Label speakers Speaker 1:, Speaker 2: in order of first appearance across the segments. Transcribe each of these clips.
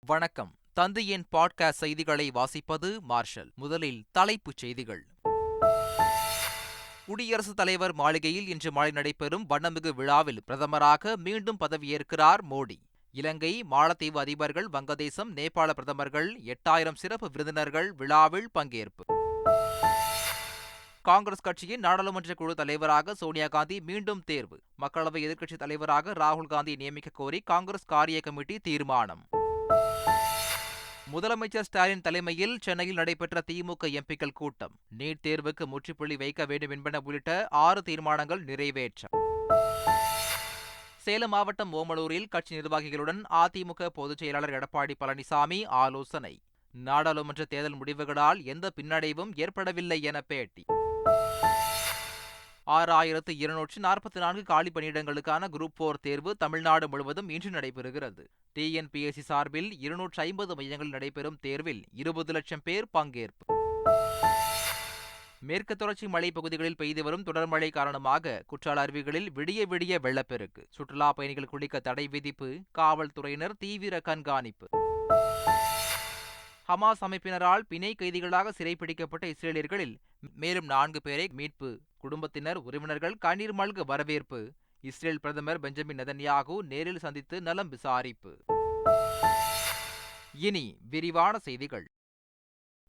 Speaker 1: வணக்கம். தந்தையின் பாட்காஸ்ட் செய்திகளை வாசிப்பது மார்ஷல். முதலில் தலைப்புச் செய்திகள். குடியரசுத் தலைவர் மாளிகையில் இன்று மாலை நடைபெறும் வண்ணமிகு விழாவில் பிரதமராக மீண்டும் பதவியேற்கிறார் மோடி. இலங்கை, மாலத்தீவு அதிபர்கள், வங்கதேசம், நேபாள பிரதமர்கள், 8000 சிறப்பு விருந்தினர்கள் விழாவில் பங்கேற்பு. காங்கிரஸ் கட்சியின் நாடாளுமன்ற குழு தலைவராக சோனியா காந்தி மீண்டும் தேர்வு. மக்களவை எதிர்க்கட்சித் தலைவராக ராகுல் காந்தியை நியமிக்க கோரி காங்கிரஸ் காரிய கமிட்டி தீர்மானம். முதலமைச்சர் ஸ்டாலின் தலைமையில் சென்னையில் நடைபெற்ற திமுக எம்பிக்கள் கூட்டம். நீட் தேர்வுக்கு முற்றுப்புள்ளி வைக்க வேண்டும் என்பன உள்ளிட்ட 6 தீர்மானங்கள் நிறைவேற்றம். சேலம் மாவட்டம் ஓமலூரில் கட்சி நிர்வாகிகளுடன் அதிமுக பொதுச் செயலாளர் எடப்பாடி பழனிசாமி ஆலோசனை. நாடாளுமன்ற தேர்தல் முடிவுகளால் எந்த பின்னடைவும் ஏற்படவில்லை என பேட்டி. 6244 காலி பணியிடங்களுக்கான குரூப் 4 தேர்வு தமிழ்நாடு முழுவதும் இன்று நடைபெறுகிறது. டிஎன்பிஎஸ்சி சார்பில் 250 மையங்களில் நடைபெறும் தேர்வில் 20 லட்சம் பேர் பங்கேற்பு. மேற்கு தொடர்ச்சி மலை பகுதிகளில் பெய்து வரும் தொடர் மழை காரணமாக குற்றால அருவிகளில் விடிய விடிய வெள்ளப்பெருக்கு. சுற்றுலா பயணிகள் குளிக்க தடை விதிப்பு. காவல்துறையினர் தீவிர கண்காணிப்பு. ஹமாஸ் அமைப்பினரால் பிணை கைதிகளாக சிறைப்பிடிக்கப்பட்ட இஸ்ரேலியர்களில் மேலும் 4 பேரை மீட்பு. குடும்பத்தினர், உறவினர்கள் கண்ணீர் மல்க வரவேற்பு. இஸ்ரேல் பிரதமர் பெஞ்சமின் நெதன்யாகு நேரில் சந்தித்து நலம் விசாரிப்பு. இனி விரிவான செய்திகள்.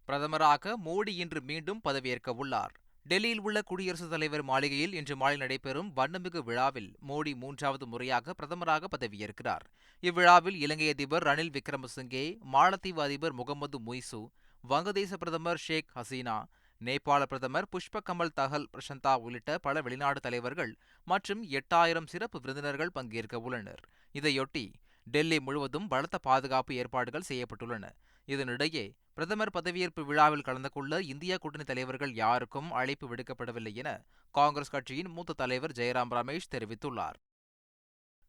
Speaker 1: பிரதமராக மோடி இன்று மீண்டும் பதவியேற்க உள்ளார். டெல்லியில் உள்ள குடியரசுத் தலைவர் மாளிகையில் இன்று மாலை நடைபெறும் வண்ணமிகு விழாவில் மோடி 3வது முறையாக பிரதமராக பதவியேற்கிறார். இவ்விழாவில் இலங்கை அதிபர் ரணில் விக்ரமசிங்கே, மாலத்தீவு அதிபர் முகமது முய்சு, வங்கதேச பிரதமர் ஷேக் ஹசீனா, நேபாள பிரதமர் புஷ்ப கமல் தஹல் பிரசந்தா உள்ளிட்ட பல வெளிநாடு தலைவர்கள் மற்றும் 8000 சிறப்பு விருந்தினர்கள் பங்கேற்க உள்ளனர். இதையொட்டி டெல்லி முழுவதும் பலத்த பாதுகாப்பு ஏற்பாடுகள் செய்யப்பட்டுள்ளன. இதனிடையே பிரதமர் பதவியேற்பு விழாவில் கலந்து கொள்ள இந்தியா கூட்டணி தலைவர்கள் யாருக்கும் அழைப்பு விடுக்கப்படவில்லை என காங்கிரஸ் கட்சியின் மூத்த தலைவர் ஜெயராம் ரமேஷ் தெரிவித்துள்ளார்.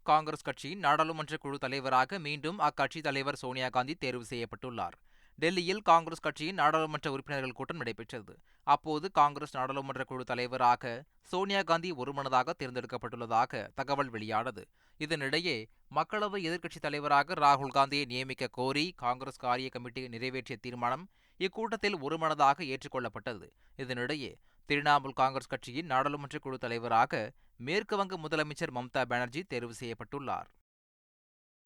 Speaker 1: காங்கிரஸ் கட்சியின் நாடாளுமன்ற குழு தலைவராக மீண்டும் அக்கட்சி தலைவர் சோனியா காந்தி தேர்வு செய்யப்பட்டுள்ளார். டெல்லியில் காங்கிரஸ் கட்சியின் நாடாளுமன்ற உறுப்பினர்கள் கூட்டம் நடைபெற்றது. அப்போது காங்கிரஸ் நாடாளுமன்ற குழு தலைவராக சோனியா காந்தி ஒருமனதாக தேர்ந்தெடுக்கப்பட்டுள்ளதாக தகவல் வெளியானது. இதனிடையே மக்களவை எதிர்க்கட்சித் தலைவராக ராகுல் காந்தியை நியமிக்க கோரி காங்கிரஸ் காரிய கமிட்டி நிறைவேற்றிய தீர்மானம் இக்கூட்டத்தில் ஒருமனதாக ஏற்றுக்கொள்ளப்பட்டது. இதனிடையே திரிணாமுல் காங்கிரஸ் கட்சியின் நாடாளுமன்ற குழு தலைவராக மேற்குவங்க முதலமைச்சர் மம்தா பானர்ஜி தேர்வு செய்யப்பட்டுள்ளார்.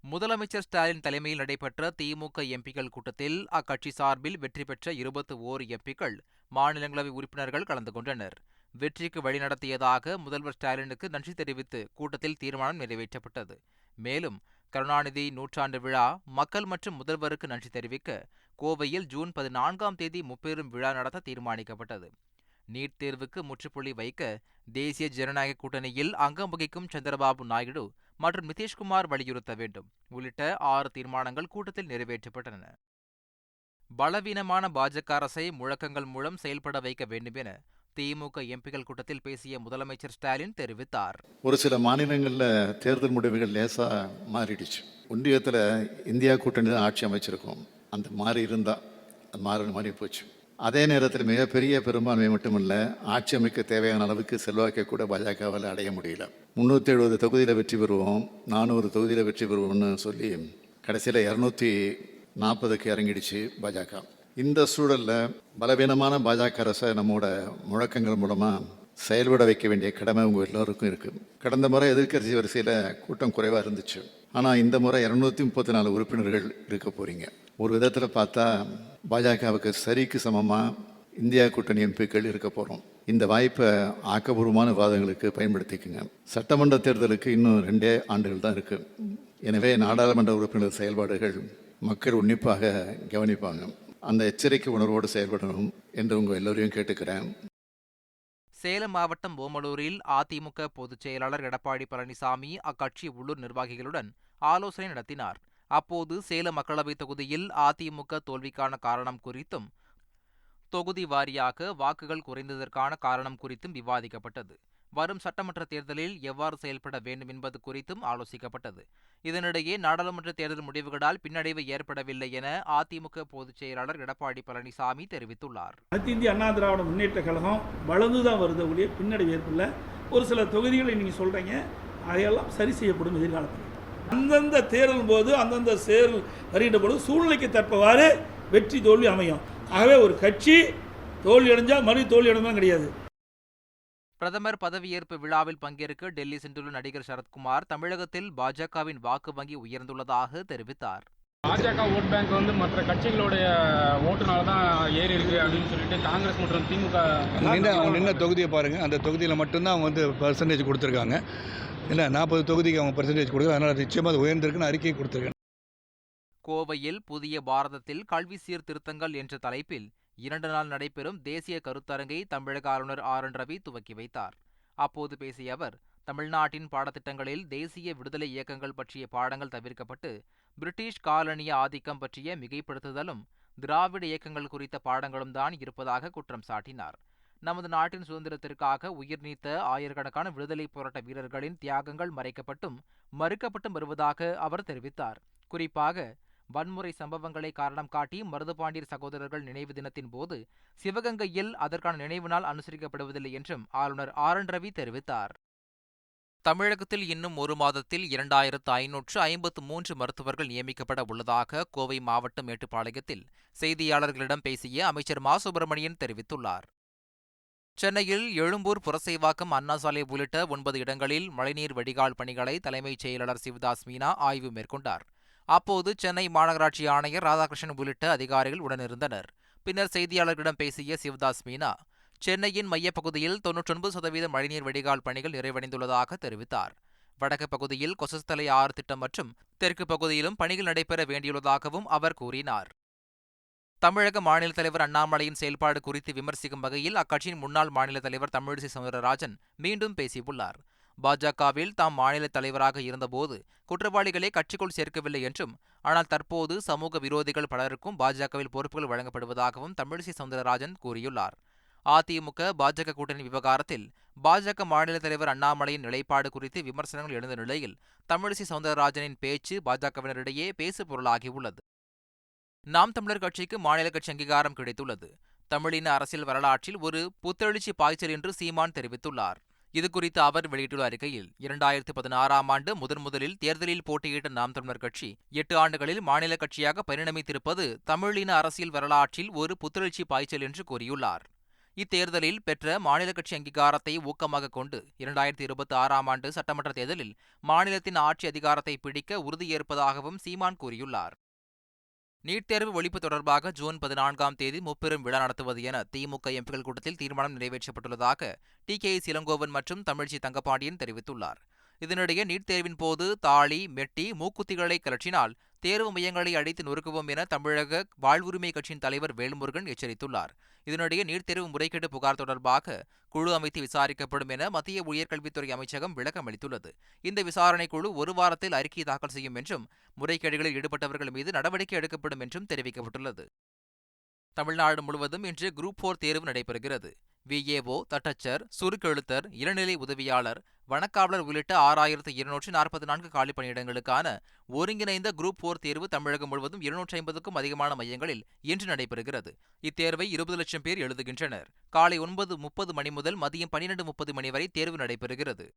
Speaker 1: முதலமைச்சர் ஸ்டாலின் தலைமையில் நடைபெற்ற திமுக எம்பிக்கள் கூட்டத்தில் அக்கட்சி சார்பில் வெற்றி பெற்ற 21 எம்பிக்கள், மாநிலங்களவை உறுப்பினர்கள் கலந்து கொண்டனர். வெற்றிக்கு வழிநடத்தியதாக முதல்வர் ஸ்டாலினுக்கு நன்றி தெரிவித்து கூட்டத்தில் தீர்மானம் நிறைவேற்றப்பட்டது. மேலும் கருணாநிதி நூற்றாண்டு விழா, மக்கள் மற்றும் முதல்வருக்கு நன்றி தெரிவிக்க கோவையில் ஜூன் 14ஆம் தேதி முப்பெரும் விழா நடத்த தீர்மானிக்கப்பட்டது. நீட் தேர்வுக்கு முற்றுப்புள்ளி வைக்க தேசிய ஜனநாயக கூட்டணியில் அங்கம் வகிக்கும் சந்திரபாபு நாயுடு மற்றும் நிதிஷ்குமார் வலியுறுத்த வேண்டும் உள்ளிட்ட 6 தீர்மானங்கள் கூட்டத்தில் நிறைவேற்றப்பட்டன. பலவீனமான பாஜக அரசை முழக்கங்கள் மூலம் செயல்பட வைக்க வேண்டும் என திமுக எம்பிக்கள் கூட்டத்தில் பேசிய முதலமைச்சர் ஸ்டாலின் தெரிவித்தார்.
Speaker 2: ஒரு சில மாநிலங்களில் தேர்தல் முடிவுகள் லேசா மாறிடுச்சு. ஒன்றியத்தில் இந்தியா கூட்டணி தான் ஆட்சி அமைச்சிருக்கோம். அந்த மாறி இருந்தால் மாறி போச்சு. அதே நேரத்தில் மிகப்பெரிய பெரும்பான்மை மட்டுமல்ல, ஆட்சி அமைக்க தேவையான அளவுக்கு செல்வாக்கை கூட பாஜகவால் அடைய முடியல. 370 தொகுதியில் வெற்றி பெறுவோம், 400 தொகுதியில் வெற்றி பெறுவோம்னு சொல்லி கடைசியில் 240க்கு இறங்கிடுச்சு பாஜக. இந்த சூழலில் பலவீனமான பாஜக அரசை நம்மோட முழக்கங்கள் மூலமாக செயல்பட வைக்க வேண்டிய கடமை உங்கள் எல்லோருக்கும் இருக்குது. கடந்த முறை எதிர்க்கட்சி வரிசையில் கூட்டம் குறைவாக இருந்துச்சு. ஆனால் இந்த முறை 234 உறுப்பினர்கள் இருக்க போகிறீங்க. ஒரு விதத்தில் பார்த்தா பாஜகவுக்கு சரிக்கு சமமாக இந்தியா கூட்டணி எம்பிக்கள் இருக்க போகிறோம். இந்த வாய்ப்பை ஆக்கப்பூர்வமான விவாதங்களுக்கு பயன்படுத்திக்குங்க. சட்டமன்ற தேர்தலுக்கு இன்னும் 2 ஆண்டுகள் தான் இருக்குது. எனவே நாடாளுமன்ற உறுப்பினர் செயல்பாடுகள் மக்கள் உன்னிப்பாக கவனிப்பாங்க. அந்த எச்சரிக்கை உணர்வோடு செயல்படணும் என்று உங்கள் எல்லோரையும் கேட்டுக்கிறேன்.
Speaker 1: சேலம் மாவட்டம் ஓமலூரில் அதிமுக பொதுச் செயலாளர் எடப்பாடி பழனிசாமி அக்கட்சி உள்ளூர் நிர்வாகிகளுடன் ஆலோசனை நடத்தினார். அப்போது சேலம் மக்களவைத் தொகுதியில் அதிமுக தோல்விக்கான காரணம் குறித்தும் தொகுதி வாரியாக வாக்குகள் குறைந்ததற்கான காரணம் குறித்தும் விவாதிக்கப்பட்டது. வரும் சட்டமன்ற தேர்தலில் எவ்வாறு செயல்பட வேண்டும் என்பது குறித்தும் ஆலோசிக்கப்பட்டது. இதனிடையே நாடாளுமன்ற தேர்தல் முடிவுகளால் பின்னடைவு ஏற்படவில்லை என அதிமுக பொதுச் செயலாளர் எடப்பாடி பழனிசாமி தெரிவித்துள்ளார்.
Speaker 3: அனைத்து இந்திய அண்ணா திராவிட முன்னேற்ற கழகம் வளர்ந்துதான் வருது ஒழிய பின்னடைவு ஏற்படல. ஒரு சில தொகுதிகளை நீங்கள் சொல்கிறீங்க, அதையெல்லாம் சரி செய்யப்படும் எதிர்காலத்தில். அந்தந்த தேர்தல் போது அந்தந்த தேர்தல் வருகின்ற போது சூழ்நிலைக்கு தற்பவாறு வெற்றி தோல்வி அமையும். ஆகவே ஒரு கட்சி தோல்வி அடைஞ்சால் மறு தோல்வி அடைஞ்சாலும் கிடையாது.
Speaker 1: பிரதமர் பதவியேற்பு விழாவில் பங்கேற்க டெல்லி சென்றுள்ள நடிகர் சரத்குமார் தமிழகத்தில் பாஜகவின் வாக்கு வங்கி உயர்ந்துள்ளதாக தெரிவித்தார்.
Speaker 4: பாஜக ஓட் பேங்க் வந்து மற்ற கட்சிகளுடைய ஓட்டுனால தான் ஏறி இருக்கு அப்படின்னு சொல்லிட்டு காங்கிரஸ் மற்றும் திமுக
Speaker 5: நின்ன தொகுதியை பாருங்க, அந்த தொகுதியில் மட்டும்தான் அவங்க வந்து பர்சன்டேஜ் கொடுத்துருக்காங்க. இல்லை 40 தொகுதிக்கு அவங்க பர்சன்டேஜ் கொடுக்குறாங்க. அதனால் நிச்சயமாக அது உயர்ந்திருக்குன்னு அறிக்கை கொடுத்துருக்கேன்.
Speaker 1: கோவையில் புதிய பாரதத்தில் கல்வி சீர்திருத்தங்கள் என்ற தலைப்பில் 2 நாள் நடைபெறும் தேசிய கருத்தரங்கை தமிழக ஆளுநர் ஆர்.என். ரவி துவக்கி வைத்தார். அப்போது பேசிய அவர், தமிழ்நாட்டின் பாடத்திட்டங்களில் தேசிய விடுதலை இயக்கங்கள் பற்றிய பாடங்கள் தவிர்க்கப்பட்டு பிரிட்டிஷ் காலனிய ஆதிக்கம் பற்றிய மிகைப்படுத்துதலும் திராவிட இயக்கங்கள் குறித்த பாடங்களும் தான் இருப்பதாக குற்றம் சாட்டினார். நமது நாட்டின் சுதந்திரத்திற்காக உயிர் நீத்த ஆயிரக்கணக்கான விடுதலை போராட்ட வீரர்களின் தியாகங்கள் மறைக்கப்பட்டும் மறுக்கப்பட்டும் வருவதாக அவர் தெரிவித்தார். குறிப்பாக வன்முறை சம்பவங்களை காரணம் காட்டி மருதுபாண்டியர் சகோதரர்கள் நினைவு தினத்தின் போது சிவகங்கையில் அதற்கான நினைவு நாள் அனுசரிக்கப்படுவதில்லை என்றும் ஆளுநர் ஆர்.என். ரவி தெரிவித்தார். தமிழகத்தில் இன்னும் 1 மாதத்தில் 2553 மருத்துவர்கள் நியமிக்கப்பட உள்ளதாக கோவை மாவட்டம் மேட்டுப்பாளையத்தில் செய்தியாளர்களிடம் பேசிய அமைச்சர் மா. சுப்பிரமணியன் தெரிவித்துள்ளார். சென்னையில் எழும்பூர், புரசைவாக்கம், அண்ணா சாலை உள்ளிட்ட 9 இடங்களில் மழைநீர் வடிகால் பணிகளை தலைமைச் செயலாளர் சிவதாஸ் மீனா ஆய்வு மேற்கொண்டார். அப்போது சென்னை மாநகராட்சி ஆணையர் ராதாகிருஷ்ணன் உள்ளிட்ட அதிகாரிகள் உடனிருந்தனர். பின்னர் செய்தியாளர்களிடம் பேசிய சிவதாஸ் மீனா, சென்னையின் மையப்பகுதியில் 99% மழைநீர் வடிகால் பணிகள் நிறைவடைந்துள்ளதாக தெரிவித்தார். வடக்கு பகுதியில் கொசஸ்தலை ஆறு திட்டம் மற்றும் தெற்கு பகுதியிலும் பணிகள் நடைபெற வேண்டியுள்ளதாகவும் அவர் கூறினார். தமிழக மாநில தலைவர் அண்ணாமலையின் செயல்பாடு குறித்து விமர்சிக்கும் வகையில் அக்கட்சியின் முன்னாள் மாநில தலைவர் தமிழிசை சவுந்தரராஜன் மீண்டும் பேசியுள்ளார். பாஜகவில் தாம் மாநில தலைவராக இருந்தபோது குற்றவாளிகளை கட்சிக்குள் சேர்க்கவில்லை என்றும், ஆனால் தற்போது சமூக விரோதிகள் பலருக்கும் பாஜகவில் பொறுப்புகள் வழங்கப்படுவதாகவும் தமிழிசை சவுந்தரராஜன் கூறியுள்ளார். அதிமுக பாஜக கூட்டணி விவகாரத்தில் பாஜக மாநில தலைவர் அண்ணாமலையின் நிலைப்பாடு குறித்து விமர்சனங்கள் எழுந்த நிலையில் தமிழிசை சவுந்தரராஜனின் பேச்சு பாஜகவினரிடையே பேசு பொருளாகியுள்ளது. நாம் தமிழர் கட்சிக்கு மாநில கட்சி அங்கீகாரம் கிடைத்துள்ளது. தமிழின அரசியல் வரலாற்றில் ஒரு புத்தெழுச்சி பாய்ச்சல் என்று சீமான் தெரிவித்துள்ளார். இதுகுறித்து அவர் வெளியிட்டுள்ள அறிக்கையில், 2016ஆம் ஆண்டு முதலில் தேர்தலில் போட்டியிட்ட நாம் தமிழர் கட்சி 8 ஆண்டுகளில் மாநில கட்சியாக பரிணமித்திருப்பது தமிழின அரசியல் வரலாற்றில் ஒரு புத்தெழுச்சி பாய்ச்சல் என்று கூறியுள்ளார். இத்தேர்தலில் பெற்ற மாநில கட்சி அங்கீகாரத்தை ஊக்கமாக கொண்டு 2026ஆம் ஆண்டு சட்டமன்ற தேர்தலில் மாநிலத்தின் ஆட்சி அதிகாரத்தை பிடிக்க உறுதியேற்பதாகவும் சீமான் கூறியுள்ளார். நீட் தேர்வு ஒழிப்பு தொடர்பாக ஜூன் 14ஆம் தேதி முப்பெரும் விழா நடத்துவது என திமுக எம்பிக்கள் கூட்டத்தில் தீர்மானம் நிறைவேற்றப்பட்டுள்ளதாக டி.கே.எஸ். இளங்கோவன் மற்றும் தமிழ்ச்சி தங்கபாண்டியன் தெரிவித்துள்ளார். இதனிடையே நீட் தேர்வின் போது தாளி, மெட்டி, மூக்குத்திகளை கலற்றினால் தேர்வு மையங்களை அடித்து நொறுக்குவோம் என தமிழக வாழ்வுரிமை கட்சியின் தலைவர் வேல்முருகன் எச்சரித்துள்ளார். இதனிடையே நீட் தேர்வு முறைகேடு புகார் தொடர்பாக குழு அமைத்து விசாரிக்கப்படும் என மத்திய உயர்கல்வித்துறை அமைச்சகம் விளக்கம் அளித்துள்ளது. இந்த விசாரணை குழு 1 வாரத்தில் அறிக்கை தாக்கல் செய்யும் என்றும், முறைகேடுகளில் ஈடுபட்டவர்கள் மீது நடவடிக்கை எடுக்கப்படும் என்றும் தெரிவிக்கப்பட்டுள்ளது. தமிழ்நாடு முழுவதும் இன்று குரூப் 4 தேர்வு நடைபெறுகிறது. விஏஓ, தட்டச்சர், சுருக்கெழுத்தர், இளநிலை உதவியாளர், வனக்காவலர் உள்ளிட்ட 6244 காலி பணியிடங்களுக்கான ஒருங்கிணைந்த குரூப் 4 தேர்வு தமிழகம் முழுவதும் 250க்கும் அதிகமான மையங்களில் இன்று நடைபெறுகிறது. இத்தேர்வை 20 லட்சம் பேர் எழுதுகின்றனர். காலை 9:30 மணி முதல் மதியம் 12:30 மணி வரை தேர்வு நடைபெறுகிறது.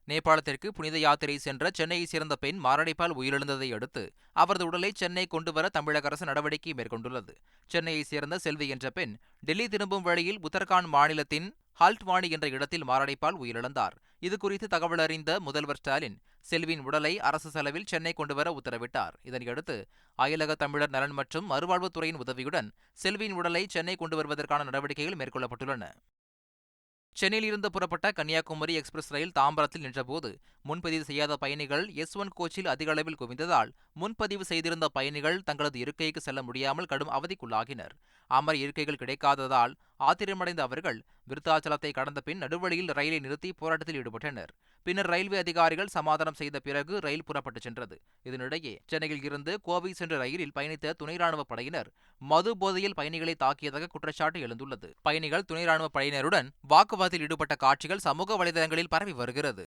Speaker 1: நேபாளத்திற்கு புனித யாத்திரை சென்ற சென்னையைச் சேர்ந்த பெண் மாரடைப்பால் உயிரிழந்ததை அடுத்து அவரது உடலை சென்னை கொண்டுவர தமிழக அரசு நடவடிக்கை மேற்கொண்டுள்ளது. சென்னையைச் சேர்ந்த செல்வி என்ற பெண் டெல்லி திரும்பும் வழியில் உத்தரகாண்ட் மாநிலத்தின் ஹல்ட்வானி என்ற இடத்தில் மாரடைப்பால் உயிரிழந்தார். இதுகுறித்து தகவல் அறிந்த முதல்வர் ஸ்டாலின் செல்வியின் உடலை அரசு செலவில் சென்னை கொண்டுவர உத்தரவிட்டார். இதனையடுத்து அயலக தமிழர் நலன் மற்றும் மறுவாழ்வுத்துறையின் உதவியுடன் செல்வியின் உடலை சென்னை கொண்டு வருவதற்கான நடவடிக்கைகள் மேற்கொள்ளப்பட்டுள்ளன. சென்னையில் இருந்து புறப்பட்ட கன்னியாகுமரி எக்ஸ்பிரஸ் ரயில் தாம்பரத்தில் நின்றபோது முன்பதிவு செய்யாத பயணிகள் S1 கோச்சில் அதிக அளவில் குவிந்ததால் முன்பதிவு செய்திருந்த பயணிகள் தங்களது இருக்கைக்கு செல்ல முடியாமல் கடும் அவதிக்குள்ளாகினர். அமர இருக்கைகள் கிடைக்காததால் ஆத்திரமடைந்த அவர்கள் விருத்தாச்சலத்தை கடந்த பின் நடுவழியில் ரயிலை நிறுத்தி போராட்டத்தில் ஈடுபட்டனர். பின்னர் ரயில்வே அதிகாரிகள் சமாதானம் செய்த பிறகு ரயில் புறப்பட்டுச் சென்றது. இதனிடையே சென்னையில் இருந்து கோவை சென்ற ரயிலில் பயணித்த துணை ராணுவ படையினர் மது போதையில் பயணிகளை தாக்கியதாக குற்றச்சாட்டு எழுந்துள்ளது. பயணிகள் துணை ராணுவ படையினருடன் வாக்குவாதத்தில் ஈடுபட்ட காட்சிகள் சமூக வலைதளங்களில் பரவி வருகிறது.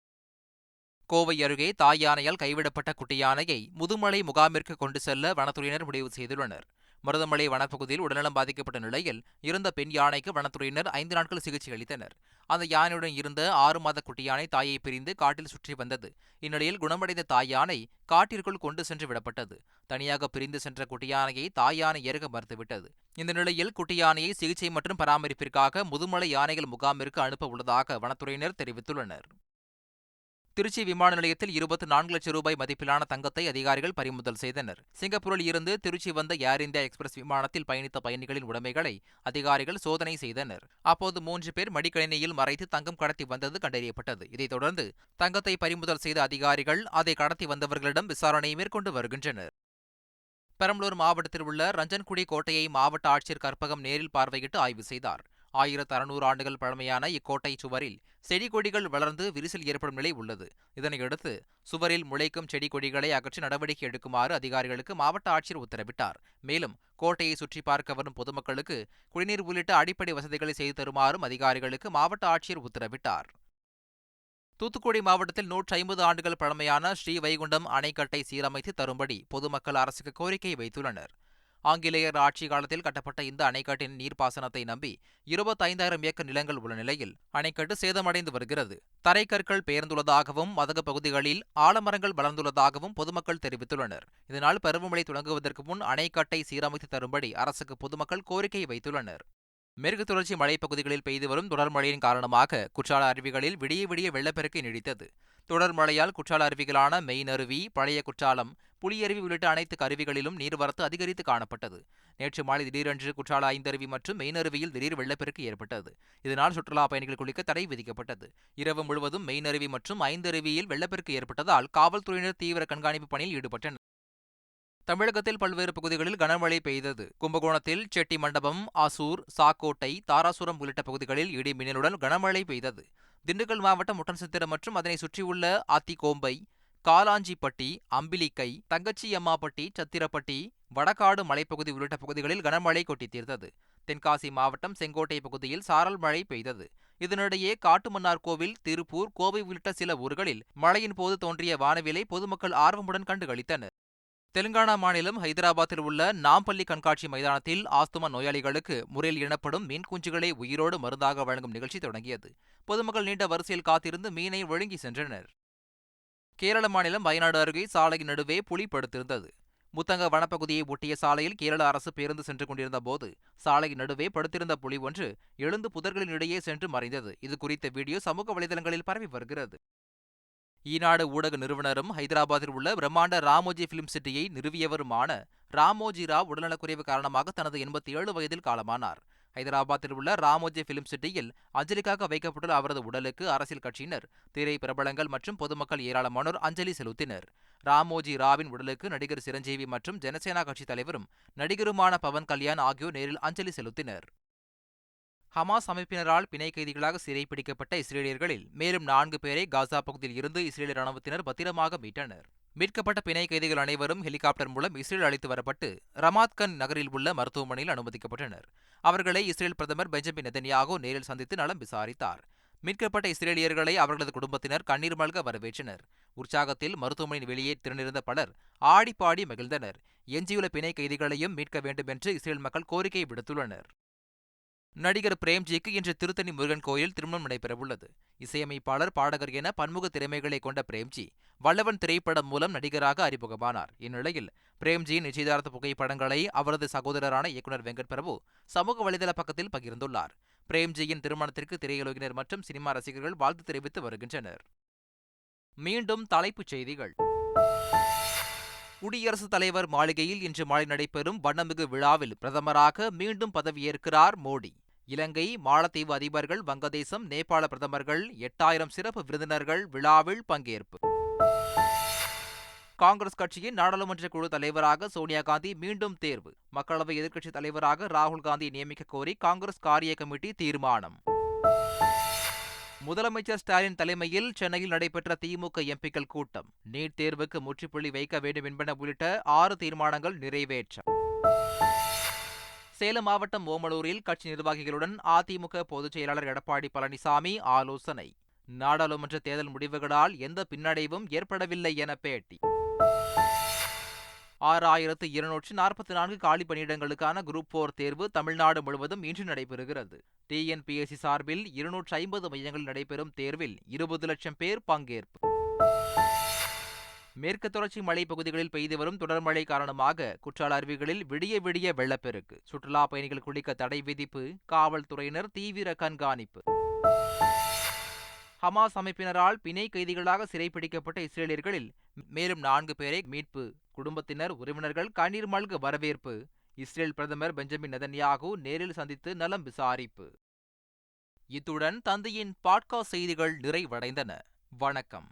Speaker 1: கோவை அருகே தாய் யானையால் கைவிடப்பட்ட குட்டி யானையை முதுமலை முகாமிற்கு கொண்டு செல்ல வனத்துறையினர் முடிவு செய்துள்ளனர். மருதமலை வனப்பகுதியில் உடல்நலம் பாதிக்கப்பட்ட நிலையில் இருந்த பெண் யானைக்கு வனத்துறையினர் 5 நாட்கள் சிகிச்சை அளித்தனர். அந்த யானையுடன் இருந்த 6 மாத குட்டி யானை தாயை பிரிந்து காட்டில் சுற்றி வந்தது. இந்நிலையில் குணமடைந்த தாய் யானை காட்டிற்குள் கொண்டு சென்று விடப்பட்டது. தனியாக பிரிந்து சென்ற குட்டி யானையை தாய் யானை ஏற்க மறுத்துவிட்டது. இந்த நிலையில் குட்டி யானையை சிகிச்சை மற்றும் பராமரிப்பிற்காக முதுமலை யானைகள் முகாமிற்கு அனுப்ப உள்ளதாக வனத்துறையினர் தெரிவித்துள்ளனர். திருச்சி விமான நிலையத்தில் 24 லட்சம் ரூபாய் மதிப்பிலான தங்கத்தை அதிகாரிகள் பறிமுதல் செய்தனர். சிங்கப்பூரில் இருந்து திருச்சி வந்த ஏர் இந்தியா எக்ஸ்பிரஸ் விமானத்தில் பயணித்த பயணிகளின் உடைமைகளை அதிகாரிகள் சோதனை செய்தனர். அப்போது 3 பேர் மடிக்கணினியில் மறைத்து தங்கம் கடத்தி வந்தது கண்டறியப்பட்டது. இதைத் தொடர்ந்து தங்கத்தை பறிமுதல் செய்த அதிகாரிகள் அதை கடத்தி வந்தவர்களிடம் விசாரணை மேற்கொண்டு வருகின்றனர். பெரம்பலூர் மாவட்டத்தில் உள்ள ரஞ்சன்குடி கோட்டையை மாவட்ட ஆட்சியர் கற்பகம் நேரில் பார்வையிட்டு ஆய்வு செய்தார். 1600 ஆண்டுகள் பழமையான இக்கோட்டை சுவரில் செடி கொடிகள் வளர்ந்து விரிசல் ஏற்படும் நிலை உள்ளது. இதனையடுத்து சுவரில் முளைக்கும் செடி கொடிகளை அகற்றி நடவடிக்கை எடுக்குமாறு அதிகாரிகளுக்கு மாவட்ட ஆட்சியர் உத்தரவிட்டார். மேலும் கோட்டையை சுற்றி பார்க்க வரும் பொதுமக்களுக்கு குடிநீர் உள்ளிட்ட அடிப்படை வசதிகளை செய்து தருமாறும் அதிகாரிகளுக்கு மாவட்ட ஆட்சியர் உத்தரவிட்டார். தூத்துக்குடி மாவட்டத்தில் 150 ஆண்டுகள் பழமையான ஸ்ரீ வைகுண்டம் அணைக்கட்டை சீரமைத்து தரும்படி பொதுமக்கள் அரசுக்கு கோரிக்கை வைத்துள்ளனர். ஆங்கிலேயர் ஆட்சி காலத்தில் கட்டப்பட்ட இந்த அணைக்கட்டின் நீர்ப்பாசனத்தை நம்பி 25,000 ஏக்கர் நிலங்கள் உள்ள நிலையில் அணைக்கட்டு சேதமடைந்து வருகிறது. தரைக்கற்கள் பெயர்ந்துள்ளதாகவும் மதகு பகுதிகளில் ஆலமரங்கள் வளர்ந்துள்ளதாகவும் பொதுமக்கள் தெரிவித்துள்ளனர். இதனால் பருவமழை தொடங்குவதற்கு முன் அணைக்கட்டை சீரமைத்து தரும்படி அரசுக்கு பொதுமக்கள் கோரிக்கை வைத்துள்ளனர். மேற்கு தொடர்ச்சி மலைப்பகுதிகளில் பெய்து வரும் தொடர் மழையின் காரணமாக குற்றால அருவிகளில் விடிய விடிய வெள்ளப்பெருக்கு நீடித்தது. தொடர் மழையால் குற்றால அருவிகளான மெயினருவி, பழைய குற்றாலம், புலியருவி உள்ளிட்ட அனைத்து அருவிகளிலும் நீர்வரத்து அதிகரித்து காணப்பட்டது. நேற்று மாலை திடீரென்று குற்றால 5 அருவி மற்றும் மெயினருவியில் திடீர் வெள்ளப்பெருக்கு ஏற்பட்டது. இதனால் சுற்றுலா பயணிகள் குளிக்க தடை விதிக்கப்பட்டது. இரவு முழுவதும் மெயினருவி மற்றும் 5 அருவியில் வெள்ளப்பெருக்கு ஏற்பட்டதால் காவல்துறையினர் தீவிர கண்காணிப்பு பணியில் ஈடுபட்டனர். தமிழகத்தில் பல்வேறு பகுதிகளில் கனமழை பெய்தது. கும்பகோணத்தில் செட்டி மண்டபம், ஆசூர், சாக்கோட்டை, தாராசுரம் உள்ளிட்ட பகுதிகளில் இடி மின்னலுடன் கனமழை பெய்தது. திண்டுக்கல் மாவட்டம் முட்டன்சத்திரம் மற்றும் அதனை சுற்றியுள்ள ஆத்திகோம்பை, காலாஞ்சிப்பட்டி, அம்பிலிக்கை, தங்கச்சியம்மாப்பட்டி, சத்திரப்பட்டி, வடகாடு மலைப்பகுதி உள்ளிட்ட பகுதிகளில் கனமழை கொட்டி தீர்த்தது. தென்காசி மாவட்டம் செங்கோட்டை பகுதியில் சாரல் மழை பெய்தது. இதனிடையே காட்டுமன்னார்கோவில், திருப்பூர், கோவை உள்ளிட்ட சில ஊர்களில் மழையின் போது தோன்றிய வானவிலை பொதுமக்கள் ஆர்வமுடன் கண்டுகளித்தனர். தெலுங்கானா மாநிலம் ஹைதராபாத்தில் உள்ள நாம்பள்ளி கண்காட்சி மைதானத்தில் ஆஸ்துமா நோயாளிகளுக்கு முறையில் இனப்படும் மீன் குஞ்சுகளை உயிரோடு மருந்தாக வழங்கும் நிகழ்ச்சி தொடங்கியது. பொதுமக்கள் நீண்ட வரிசையில் காத்திருந்து மீனை விழுங்கி சென்றனர். கேரள மாநிலம் வயநாடு அருகே சாலையின் நடுவே புலி படுத்திருந்தது. முத்தங்க வனப்பகுதியை ஒட்டிய சாலையில் கேரள அரசு பேருந்து சென்று கொண்டிருந்த போது சாலையின் நடுவே படுத்திருந்த புலி ஒன்று எழுந்து புதர்களின் இடையே சென்று மறைந்தது. இது குறித்த வீடியோ சமூக வலைதளங்களில் பரவி வருகிறது. ஈனாடு ஊடக நிறுவனரும் ஹைதராபாத்தில் உள்ள பிரம்மாண்ட ராமோஜி பிலிம் சிட்டியை நிறுவியவருமான ராமோஜி ராவ் உடல்நலக்குறைவு காரணமாக தனது 87 வயதில் காலமானார். ஹைதராபாத்தில் உள்ள ராமோஜி பிலிம் சிட்டியில் அஞ்சலிக்காக வைக்கப்பட்டுள்ள அவரது உடலுக்கு அரசியல் கட்சியினர், திரை பிரபலங்கள் மற்றும் பொதுமக்கள் ஏராளமானோர் அஞ்சலி செலுத்தினர். ராமோஜி ராவின் உடலுக்கு நடிகர் சிரஞ்சீவி மற்றும் ஜனசேனா கட்சி தலைவரும் நடிகருமான பவன் கல்யாண் ஆகியோர் நேரில் அஞ்சலி செலுத்தினர். ஹமாஸ் அமைப்பினரால் பிணை கைதிகளாக சிறைப்பிடிக்கப்பட்ட இஸ்ரேலியர்களில் மேலும் 4 பேரை காசா பகுதியில் இருந்து இஸ்ரேல் ராணுவத்தினர் பத்திரமாக மீட்டனர். மீட்கப்பட்ட பிணை கைதிகள் அனைவரும் ஹெலிகாப்டர் மூலம் இஸ்ரேல் அழைத்து வரப்பட்டு ரமாத்கன் நகரில் உள்ள மருத்துவமனையில் அனுமதிக்கப்பட்டனர். அவர்களை இஸ்ரேல் பிரதமர் பெஞ்சமின் நெதன்யாகு நேரில் சந்தித்து நலம் விசாரித்தார். மீட்கப்பட்ட இஸ்ரேலியர்களை அவர்களது குடும்பத்தினர் கண்ணீர் மல்க வரவேற்றனர். உற்சாகத்தில் மருத்துவமனையின் வெளியே திரண்டிருந்த பலர் ஆடிப்பாடி மகிழ்ந்தனர். எஞ்சியுள்ள பிணை கைதிகளையும் மீட்க வேண்டும் என்று இஸ்ரேல் மக்கள் கோரிக்கை விடுத்துள்ளனர். நடிகர் பிரேம்ஜிக்கு இன்று திருத்தணி முருகன் கோயில் திருமணம் நடைபெறவுள்ளது. இசையமைப்பாளர், பாடகர் என பன்முக திறமைகளை கொண்ட பிரேம்ஜி வல்லவன் திரைப்படம் மூலம் நடிகராக அறிமுகமானார். இந்நிலையில் பிரேம்ஜியின் நிச்சயதார்த்த புகைப்படங்களை அவரது சகோதரரான இயக்குநர் வெங்கட் பிரபு சமூக வலைதள பக்கத்தில் பகிர்ந்துள்ளார். பிரேம்ஜியின் திருமணத்திற்கு திரையுலகினர் மற்றும் சினிமா ரசிகர்கள் வாழ்த்து தெரிவித்து வருகின்றனர். மீண்டும் தலைப்புச் செய்திகள். குடியரசுத் தலைவர் மாளிகையில் இன்று மாலை நடைபெறும் வண்ணமிகு விழாவில் பிரதமராக மீண்டும் பதவியேற்கிறார் மோடி. இலங்கை, மாலத்தீவு அதிபர்கள், வங்கதேசம், நேபாள பிரதமர்கள், 8000 சிறப்பு விருந்தினர்கள் விழாவில் பங்கேற்பு. காங்கிரஸ் கட்சியின் நாடாளுமன்ற குழு தலைவராக சோனியா காந்தி மீண்டும் தேர்வு. மக்களவை எதிர்க்கட்சித் தலைவராக ராகுல் காந்தியை நியமிக்க கோரி காங்கிரஸ் காரிய கமிட்டி தீர்மானம். முதலமைச்சர் ஸ்டாலின் தலைமையில் சென்னையில் நடைபெற்ற திமுக எம்பிக்கள் கூட்டம். நீட் தேர்வுக்கு முற்றுப்புள்ளி வைக்க வேண்டும் என்பன உள்ளிட்ட 6 தீர்மானங்கள் நிறைவேற்றம். சேலம் மாவட்டம் ஓமலூரில் கட்சி நிர்வாகிகளுடன் அதிமுக பொதுச் செயலாளர் எடப்பாடி பழனிசாமி ஆலோசனை. நாடாளுமன்ற தேர்தல் முடிவுகளால் எந்த பின்னடைவும் ஏற்படவில்லை என பேட்டி. 6244 காலி பணியிடங்களுக்கான குரூப் 4 தேர்வு தமிழ்நாடு முழுவதும் இன்று நடைபெறுகிறது. TNPSC சார்பில் 250 மையங்களில் நடைபெறும் தேர்வில் 20 லட்சம் பேர் பங்கேற்பு. மேற்கு தொடர்ச்சி மலைப்பகுதிகளில் பெய்து வரும் தொடர் மழை காரணமாக குற்றால அருவிகளில் விடிய விடிய வெள்ளப்பெருக்கு. சுற்றுலா பயணிகள் குளிக்க தடை விதிப்பு. காவல்துறையினர் தீவிர கண்காணிப்பு. ஹமாஸ் அமைப்பினரால் பிணை கைதிகளாக சிறைப்பிடிக்கப்பட்ட இஸ்ரேலியர்களில் மேலும் 4 பேரை மீட்பு. குடும்பத்தினர் உறவினர்கள் கண்ணீர் மல்க வரவேற்பு. இஸ்ரேல் பிரதமர் பெஞ்சமின் நெதன்யாகு நேரில் சந்தித்து நலம் விசாரிப்பு. இத்துடன் தந்தையின் பாட்காஸ்ட் செய்திகள் நிறைவடைந்தன. வணக்கம்.